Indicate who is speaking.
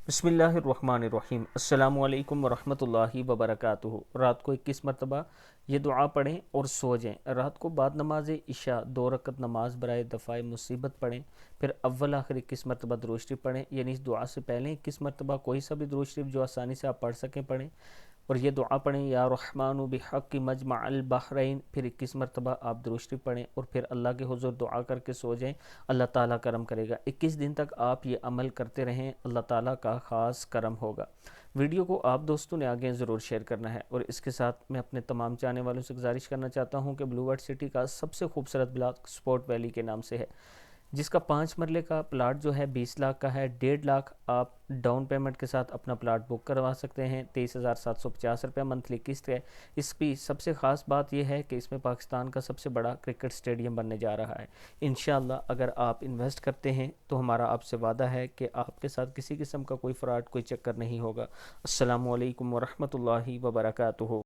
Speaker 1: बिस्मिल्लाहिर्रहमानिर्रहीम। अस्सलामु अलैकुम वरहमतुल्लाहि वबरकातुहू। रात को 21 मरतबा ये दुआ पढ़ें और सो जाएं। रात को बाद नमाज इशा 2 रकत नमाज बराए दफ़ाए मुसीबत पढ़ें। फिर अव्वल आखिर 21 मरतबा दुरूद शरीफ पढ़ें, यानी इस दुआ से पहले 21 मरतबा कोई सा भी दुरूद शरीफ जो आसानी से आप पढ़ सकें पढ़ें। और ये दुआ पढ़ें, या रहमानु बिहक़्क़ि मजमअल बहरैन। फिर 21 मरतबा आप दुरूद शरीफ पढ़ें और फिर अल्लाह के हुज़ूर दुआ करके सो जाएं। अल्लाह ताला करम करेगा। 21 दिन तक आप ये अमल करते रहें, अल्लाह ताला का ख़ास करम होगा। वीडियो को आप दोस्तों ने आगे ज़रूर शेयर करना है। और इसके साथ मैं अपने तमाम चाहने वालों से गुजारिश करना चाहता हूँ कि ब्लू वर्ल्ड सिटी का सबसे खूबसूरत ब्लॉक स्पोर्ट वैली के नाम से है, जिसका 5 मरले का प्लाट जो है 20 लाख का है। 1.5 लाख आप डाउन पेमेंट के साथ अपना प्लाट बुक करवा सकते हैं। 23,750 रुपये मंथली किस्त है। इसकी सबसे ख़ास बात यह है कि इसमें पाकिस्तान का सबसे बड़ा क्रिकेट स्टेडियम बनने जा रहा है। इंशाअल्लाह अगर आप इन्वेस्ट करते हैं तो हमारा आपसे वादा है कि आपके साथ किसी किस्म का कोई फ़्रॉड, कोई चक्कर नहीं होगा। अस्सलामु अलैकुम वरहमतुल्लाहि वबरकातुहू।